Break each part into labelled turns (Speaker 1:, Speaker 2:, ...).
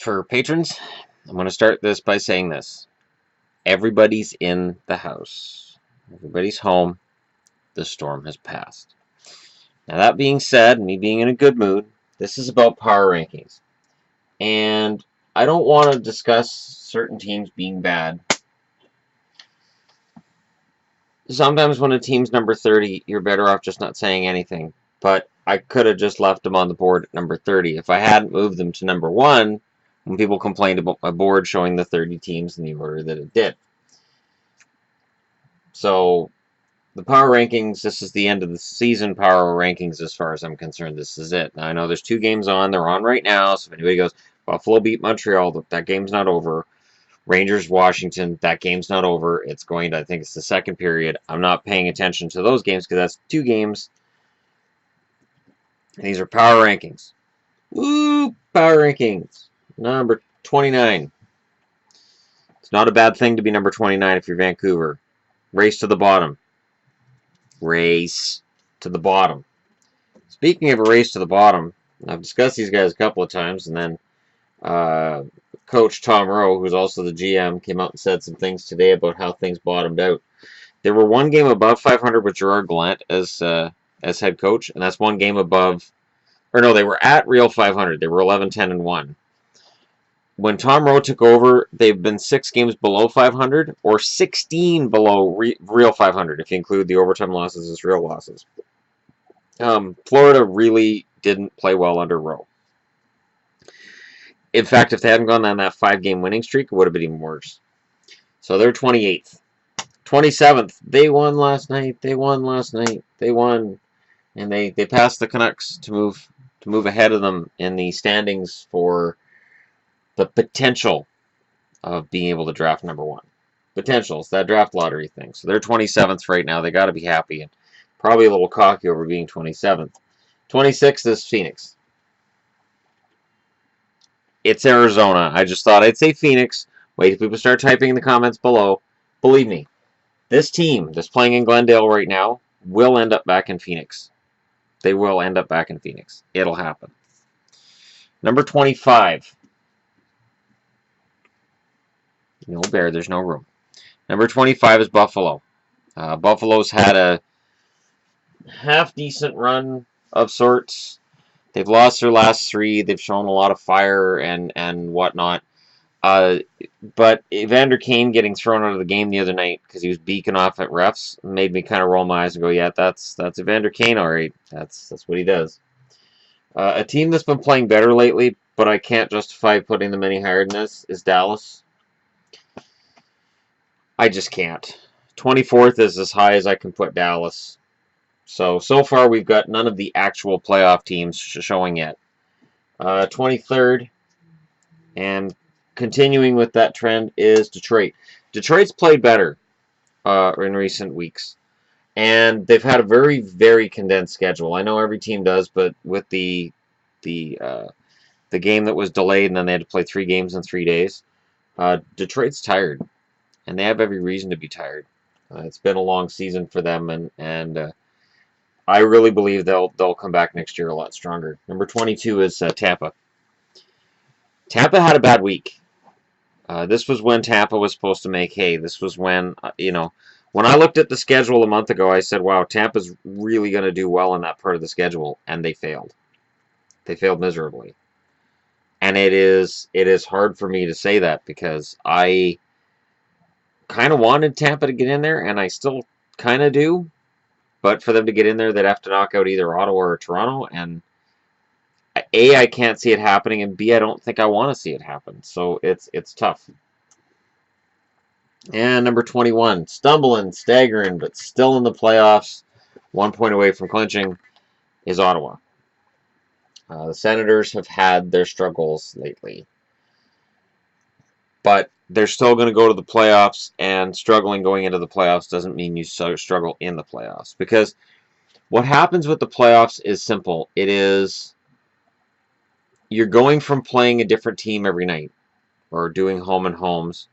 Speaker 1: For patrons, I'm going to start this by saying this. Everybody's in the house. Everybody's home. The storm has passed. Now, that being said, me being in a good mood, this is about power rankings. And I don't want to discuss certain teams being bad. Sometimes when a team's number 30, you're better off just not saying anything. But I could have just left them on the board at number 30. If I hadn't moved them to number 1, when people complained about my board showing the 30 teams in the order that it did. So, the power rankings, this is the end of the season power rankings as far as I'm concerned. This is it. Now, I know there's 2 games on. They're on right now. So if anybody goes, Buffalo beat Montreal, that game's not over. Rangers, Washington, that game's not over. It's going to, I think it's the second period. I'm not paying attention to those games because that's 2 games. And these are power rankings. Woo! Power rankings. Number 29. It's not a bad thing to be number 29 if you're Vancouver. Race to the bottom. Race to the bottom. Speaking of a race to the bottom, I've discussed these guys a couple of times, and then Coach Tom Rowe, who's also the GM, came out and said some things today about how things bottomed out. They were 1 game above 500 with Gerard Gallant as head coach, and that's 1 game above, or no, they were at real 500. They were 11-10-1. When Tom Rowe took over, they've been 6 games below 500 or 16 below real 500 if you include the overtime losses as real losses. Florida really didn't play well under Rowe. In fact, if they hadn't gone on that 5-game winning streak, it would have been even worse. So they're 28th. 27th, they won last night. They won. And they passed the Canucks to move ahead of them in the standings for the potential of being able to draft number 1. Potential. It's that draft lottery thing. So they're 27th right now. They got to be happy and probably a little cocky over being 27th. 26th is Phoenix. It's Arizona. I just thought I'd say Phoenix. Wait till people start typing in the comments below. Believe me, this team that's playing in Glendale right now will end up back in Phoenix. They will end up back in Phoenix. It'll happen. Number 25. No bear, there's no room. Number 25 is Buffalo. Buffalo's had a half-decent run of sorts. They've lost their last 3. They've shown a lot of fire and whatnot. But Evander Kane getting thrown out of the game the other night because he was beaking off at refs made me kind of roll my eyes and go, yeah, that's Evander Kane, all right. That's what he does. A team that's been playing better lately, but I can't justify putting them any higher than this, is Dallas. I just can't. 24th is as high as I can put Dallas. So far we've got none of the actual playoff teams showing yet. 23rd, and continuing with that trend is Detroit. Detroit's played better in recent weeks, and they've had a very, very condensed schedule. I know every team does, but with the game that was delayed and then they had to play 3 games in 3 days, Detroit's tired, and they have every reason to be tired. It's been a long season for them, and I really believe they'll come back next year a lot stronger. Number 22 is Tampa. Tampa had a bad week. This was when Tampa was supposed to make hay. This was when, when I looked at the schedule a month ago, I said, wow, Tampa's really going to do well in that part of the schedule, and they failed. They failed miserably. And it is hard for me to say that because I kind of wanted Tampa to get in there, and I still kind of do. But for them to get in there, they'd have to knock out either Ottawa or Toronto, and A, I can't see it happening, and B, I don't think I want to see it happen. So it's tough. And number 21, stumbling, staggering, but still in the playoffs, 1 point away from clinching, is Ottawa. The Senators have had their struggles lately. But they're still going to go to the playoffs, and struggling going into the playoffs doesn't mean you struggle in the playoffs. Because what happens with the playoffs is simple. It is, you're going from playing a different team every night, or doing home and homes.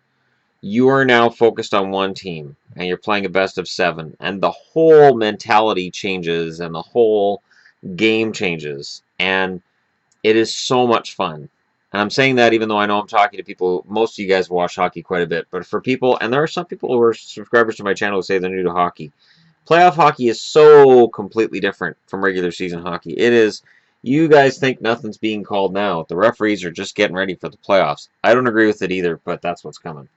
Speaker 1: You are now focused on one team, and you're playing a best of 7. And the whole mentality changes, and the whole game changes. And it is so much fun. And I'm saying that even though I know I'm talking to people, most of you guys watch hockey quite a bit, but for people, and there are some people who are subscribers to my channel who say they're new to hockey. Playoff hockey is so completely different from regular season hockey. It is, you guys think nothing's being called now. The referees are just getting ready for the playoffs. I don't agree with it either, but that's what's coming.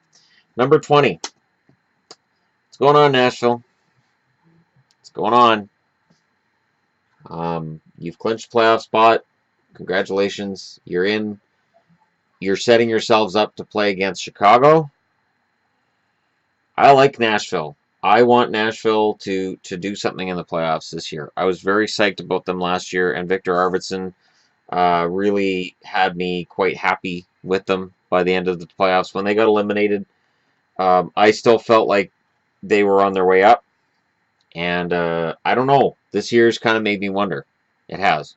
Speaker 1: Number 20. What's going on, Nashville? What's going on? You've clinched playoff spot. Congratulations. You're in. You're setting yourselves up to play against Chicago. I like Nashville. I want Nashville to do something in the playoffs this year. I was very psyched about them last year, and Victor Arvidsson really had me quite happy with them by the end of the playoffs. When they got eliminated, I still felt like they were on their way up, and I don't know. This year's kind of made me wonder. It has.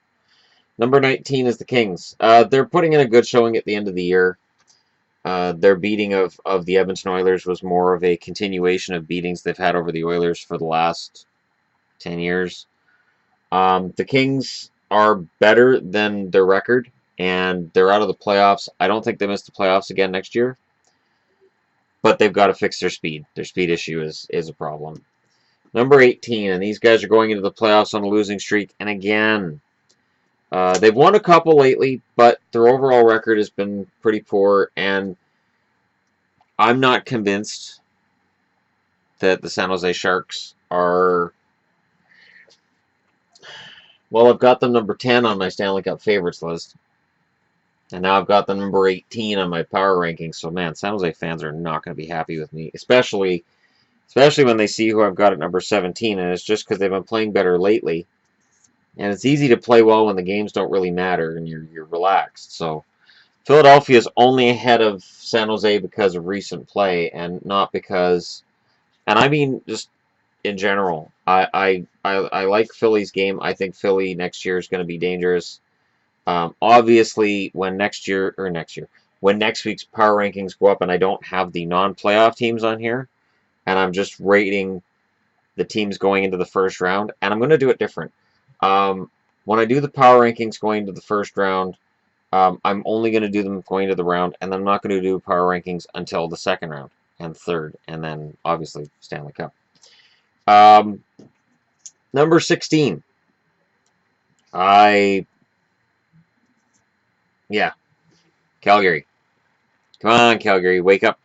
Speaker 1: Number 19 is the Kings. They're putting in a good showing at the end of the year. Their beating of the Edmonton Oilers was more of a continuation of beatings they've had over the Oilers for the last 10 years. The Kings are better than their record, and they're out of the playoffs. I don't think they miss the playoffs again next year, but they've got to fix their speed. Their speed issue is a problem. Number 18, and these guys are going into the playoffs on a losing streak, and again, they've won a couple lately, but their overall record has been pretty poor, and I'm not convinced that the San Jose Sharks are... Well, I've got them number 10 on my Stanley Cup favorites list, and now I've got them number 18 on my power rankings, so man, San Jose fans are not going to be happy with me, especially when they see who I've got at number 17, and it's just because they've been playing better lately. And it's easy to play well when the games don't really matter and you're relaxed. So Philadelphia is only ahead of San Jose because of recent play and not because, and I mean just in general. I like Philly's game. I think Philly next year is going to be dangerous. Obviously, when next week's power rankings go up and I don't have the non-playoff teams on here, and I'm just rating the teams going into the first round, and I'm going to do it different. When I do the power rankings going to the first round, I'm only going to do them going to the round, and I'm not going to do power rankings until the second round and third, and then obviously Stanley Cup. Number 16. Calgary. Come on, Calgary, wake up.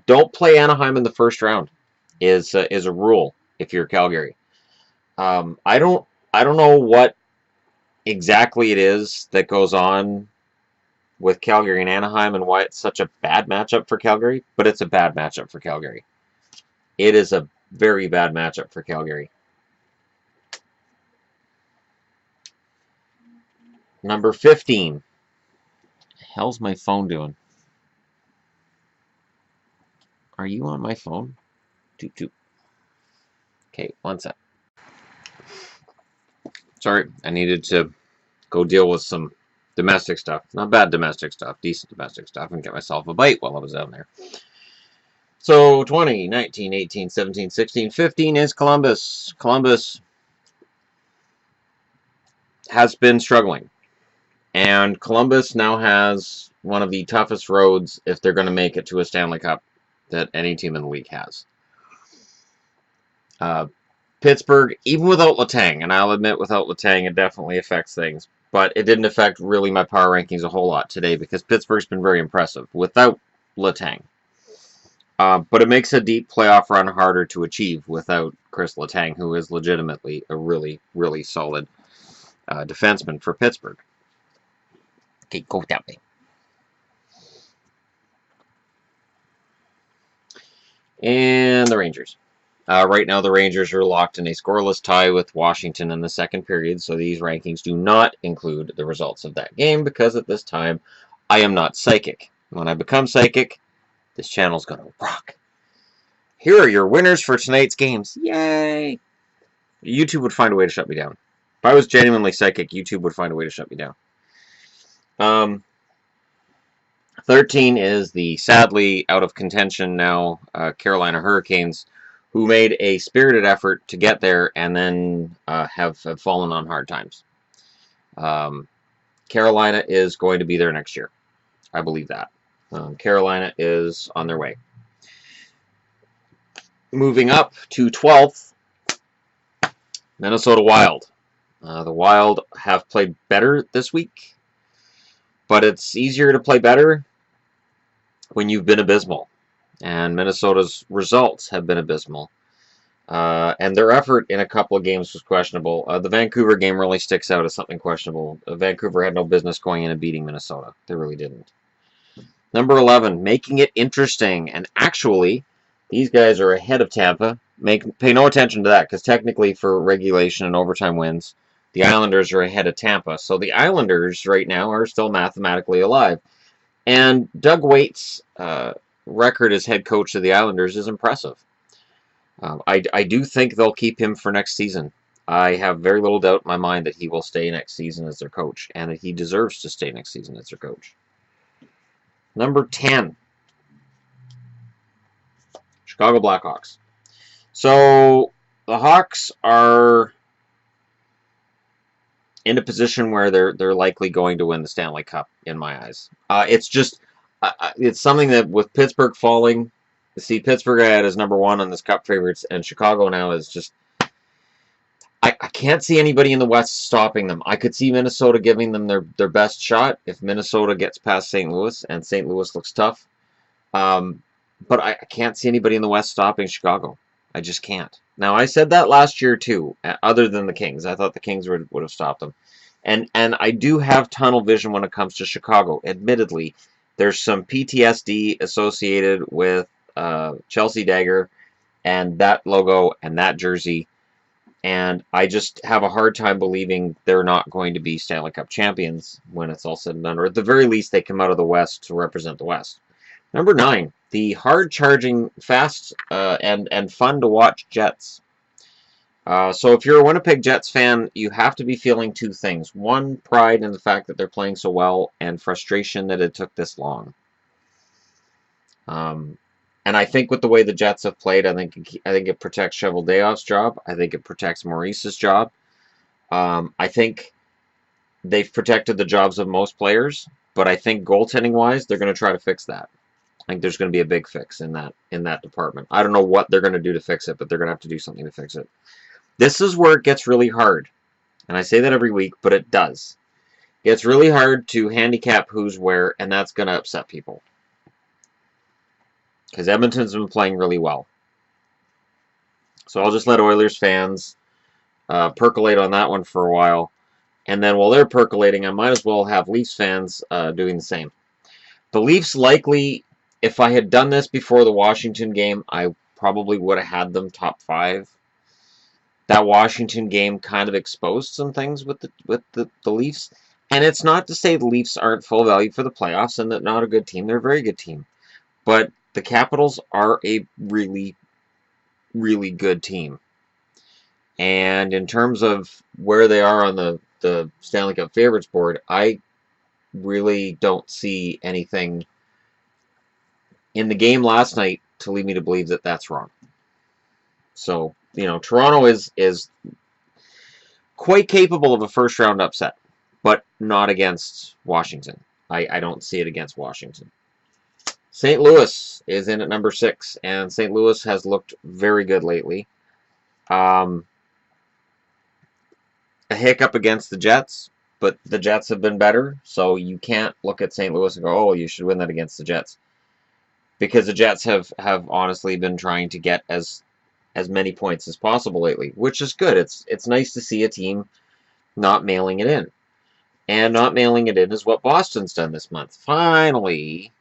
Speaker 1: Don't play Anaheim in the first round. Is a rule if you're Calgary. I don't know what exactly it is that goes on with Calgary and Anaheim and why it's such a bad matchup for Calgary, but it's a bad matchup for Calgary. It is a very bad matchup for Calgary. Number 15. The hell's my phone doing? Are you on my phone? Toot toot. Okay, one sec. Sorry, I needed to go deal with some domestic stuff. Not bad domestic stuff, decent domestic stuff, and get myself a bite while I was down there. So 20, 19, 18, 17, 16, 15 is Columbus. Columbus has been struggling. And Columbus now has one of the toughest roads if they're going to make it to a Stanley Cup that any team in the league has. Pittsburgh, even without Letang, and I'll admit without Letang it definitely affects things, but it didn't affect really my power rankings a whole lot today because Pittsburgh's been very impressive without Letang. But it makes a deep playoff run harder to achieve without Chris Letang, who is legitimately a really, really solid defenseman for Pittsburgh. Okay, go that way. And the Rangers. Right now, the Rangers are locked in a scoreless tie with Washington in the second period, so these rankings do not include the results of that game because at this time, I am not psychic. When I become psychic, this channel's going to rock. Here are your winners for tonight's games. Yay! YouTube would find a way to shut me down. If I was genuinely psychic, YouTube would find a way to shut me down. 13 is the sadly out of contention now Carolina Hurricanes, who made a spirited effort to get there and then have fallen on hard times. Carolina is going to be there next year. I believe that. Carolina is on their way. Moving up to 12th, Minnesota Wild. The Wild have played better this week, but it's easier to play better when you've been abysmal. And Minnesota's results have been abysmal. And their effort in a couple of games was questionable. The Vancouver game really sticks out as something questionable. Vancouver had no business going in and beating Minnesota. They really didn't. Number 11, making it interesting. And actually, these guys are ahead of Tampa. Pay no attention to that, because technically for regulation and overtime wins, the Islanders are ahead of Tampa. So the Islanders right now are still mathematically alive. And Doug Waite's record as head coach of the Islanders is impressive. I do think they'll keep him for next season. I have very little doubt in my mind that he will stay next season as their coach, and that he deserves to stay next season as their coach. Number 10, Chicago Blackhawks. So the Hawks are in a position where they're likely going to win the Stanley Cup in my eyes. It's just it's something that with Pittsburgh falling, see Pittsburgh at as number 1 on this Cup favorites, and Chicago now is just. I can't see anybody in the West stopping them. I could see Minnesota giving them their best shot if Minnesota gets past St. Louis, and St. Louis looks tough. But I can't see anybody in the West stopping Chicago. I just can't. Now, I said that last year, too, other than the Kings. I thought the Kings would have stopped them. And I do have tunnel vision when it comes to Chicago. Admittedly, there's some PTSD associated with Chelsea Dagger and that logo and that jersey. And I just have a hard time believing they're not going to be Stanley Cup champions when it's all said and done. Or at the very least, they come out of the West to represent the West. Number 9, the hard-charging, fast, and fun-to-watch Jets. So if you're a Winnipeg Jets fan, you have to be feeling two things. One, pride in the fact that they're playing so well, and frustration that it took this long. And I think with the way the Jets have played, I think it protects Cheveldayoff's job. I think it protects Maurice's job. I think they've protected the jobs of most players, but I think goaltending-wise, they're going to try to fix that. I think there's going to be a big fix in that department. I don't know what they're going to do to fix it, but they're going to have to do something to fix it. This is where it gets really hard. And I say that every week, but it does. It's really hard to handicap who's where, and that's going to upset people. Because Edmonton's been playing really well. So I'll just let Oilers fans percolate on that one for a while. And then while they're percolating, I might as well have Leafs fans doing the same. The Leafs likely, if I had done this before the Washington game, I probably would have had them top 5. That Washington game kind of exposed some things with the Leafs. And it's not to say the Leafs aren't full value for the playoffs and they're not a good team. They're a very good team. But the Capitals are a really, really good team. And in terms of where they are on the Stanley Cup favorites board, I really don't see anything in the game last night to lead me to believe that that's wrong. So, Toronto is quite capable of a first-round upset, but not against Washington. I don't see it against Washington. St. Louis is in at number 6, and St. Louis has looked very good lately. A hiccup against the Jets, but the Jets have been better, so you can't look at St. Louis and go, oh, you should win that against the Jets. Because the Jets have honestly been trying to get as many points as possible lately, which is good. It's nice to see a team not mailing it in. And not mailing it in is what Boston's done this month. Finally,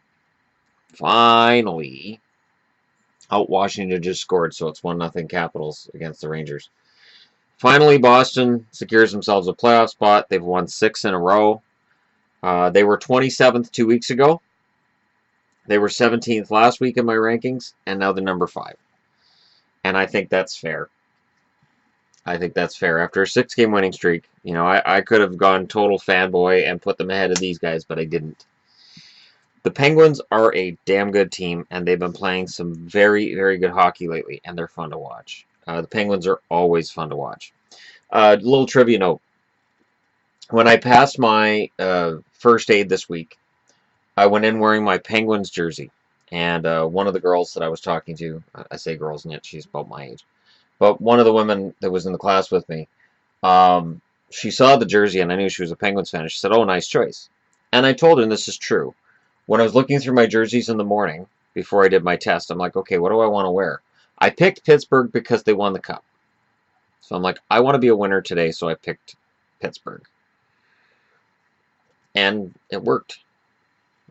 Speaker 1: Washington just scored, so it's 1-0 Capitals against the Rangers. Finally, Boston secures themselves a playoff spot. They've won 6 in a row. They were 27th 2 weeks ago. They were 17th last week in my rankings, and now they're number 5. And I think that's fair. I think that's fair. After a 6-game winning streak, I could have gone total fanboy and put them ahead of these guys, but I didn't. The Penguins are a damn good team, and they've been playing some very, very good hockey lately, and they're fun to watch. The Penguins are always fun to watch. Little trivia note. When I passed my first aid this week, I went in wearing my Penguins jersey. And one of the girls that I was talking to, I say girls, and yet she's about my age, but one of the women that was in the class with me, um, she saw the jersey and I knew she was a Penguins fan. She said, "Oh, nice choice." And I told her, and this is true. When I was looking through my jerseys in the morning before I did my test, I'm like, okay, what do I want to wear? I picked Pittsburgh because they won the cup. So I'm like, I want to be a winner today, so I picked Pittsburgh. And it worked.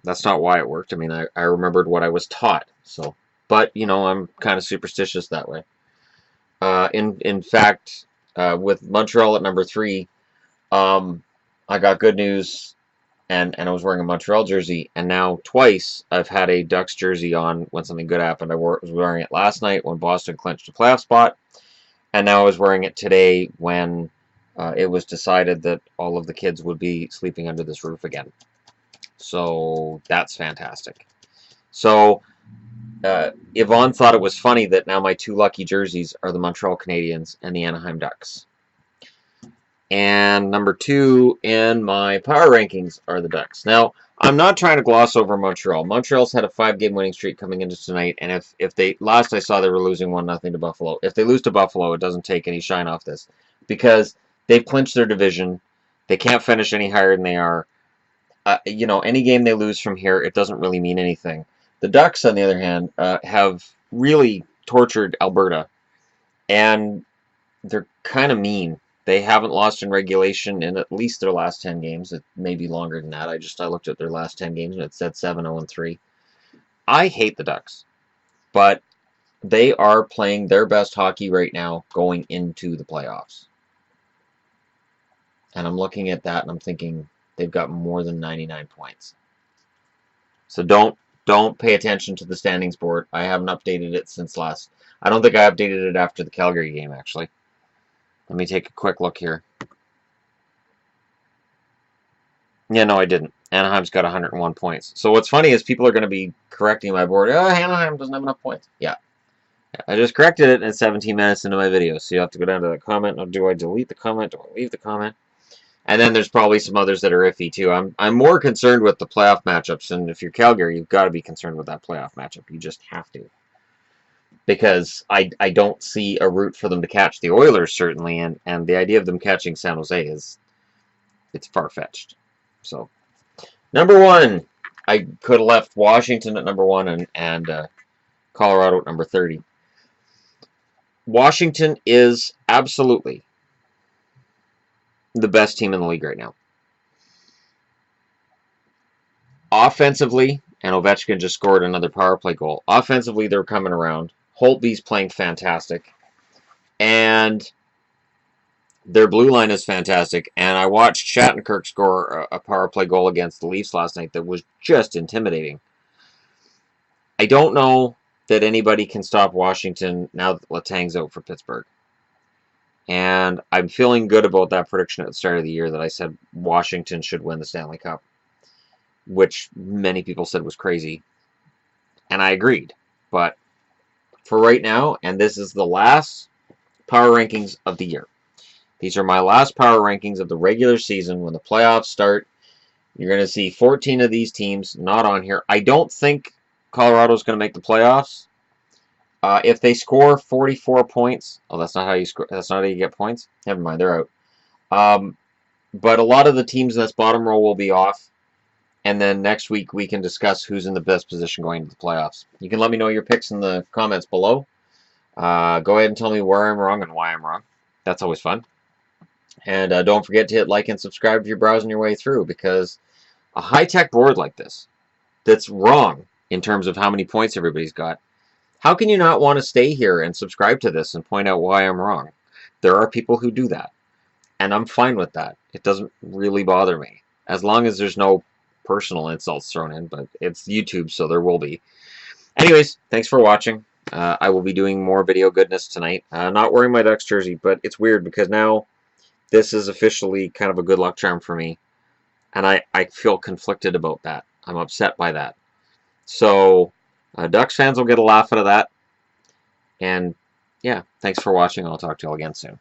Speaker 1: That's not why it worked. I mean, I remembered what I was taught. So, but you know, I'm kind of superstitious that way. In fact, with Montreal at number 3, um, I got good news, and I was wearing a Montreal jersey, and now twice I've had a Ducks jersey on when something good happened. Was wearing it last night when Boston clinched a playoff spot, and now I was wearing it today when it was decided that all of the kids would be sleeping under this roof again. So that's fantastic. So Yvonne thought it was funny that now my 2 lucky jerseys are the Montreal Canadiens and the Anaheim Ducks. And number 2 in my power rankings are the Ducks. Now, I'm not trying to gloss over Montreal. Montreal's had a 5-game winning streak coming into tonight, and if they last I saw they were losing 1-0 to Buffalo. If they lose to Buffalo, it doesn't take any shine off this because they've clinched their division. They can't finish any higher than they are. You know, any game they lose from here, it doesn't really mean anything. The Ducks, on the other hand, have really tortured Alberta, and they're kind of mean. They haven't lost in regulation in at least their last 10 games. It may be longer than that. I looked at their last 10 games and it said 7-0-3. I hate the Ducks, but they are playing their best hockey right now going into the playoffs. And I'm looking at that and I'm thinking they've got more than 99 points. So don't pay attention to the standings board. I haven't updated it since last. I don't think I updated it after the Calgary game, actually. Let me take a quick look here. Yeah, no, I didn't. Anaheim's got 101 points. So what's funny is people are going to be correcting my board. Oh, Anaheim doesn't have enough points. Yeah. I just corrected it in 17 minutes into my video. So you have to go down to the comment. Or do I delete the comment? Do I leave the comment? And then there's probably some others that are iffy too. I'm more concerned with the playoff matchups. And if you're Calgary, you've got to be concerned with that playoff matchup. You just have to. Because I don't see a route for them to catch the Oilers, certainly. And the idea of them catching San Jose it's far-fetched. So, number 1, I could have left Washington at number 1 and Colorado at number 30. Washington is absolutely the best team in the league right now. Offensively, and Ovechkin just scored another power play goal. Offensively, they're coming around. Holtby's playing fantastic. And their blue line is fantastic. And I watched Shattenkirk score a power play goal against the Leafs last night that was just intimidating. I don't know that anybody can stop Washington now that Letang's out for Pittsburgh. And I'm feeling good about that prediction at the start of the year that I said Washington should win the Stanley Cup, which many people said was crazy. And I agreed. But for right now, and this is the last power rankings of the year. These are my last power rankings of the regular season. When the playoffs start, you're going to see 14 of these teams not on here. I don't think Colorado's going to make the playoffs. If they score 44 points, oh, that's not how you score. That's not how you get points. Never mind, they're out. But a lot of the teams in this bottom row will be off, and then next week we can discuss who's in the best position going into the playoffs. You can let me know your picks in the comments below. Go ahead and tell me where I'm wrong and why I'm wrong. That's always fun. And don't forget to hit like and subscribe if you're browsing your way through, because a high-tech board like this that's wrong in terms of how many points everybody's got, how can you not want to stay here and subscribe to this and point out why I'm wrong? There are people who do that, and I'm fine with that. It doesn't really bother me, as long as there's no personal insults thrown in, but it's YouTube, so there will be. Anyways, thanks for watching. I will be doing more video goodness tonight. Not wearing my Ducks jersey, but it's weird because now this is officially kind of a good luck charm for me, and I feel conflicted about that. I'm upset by that. So, Ducks fans will get a laugh out of that. And, yeah, thanks for watching. I'll talk to you all again soon.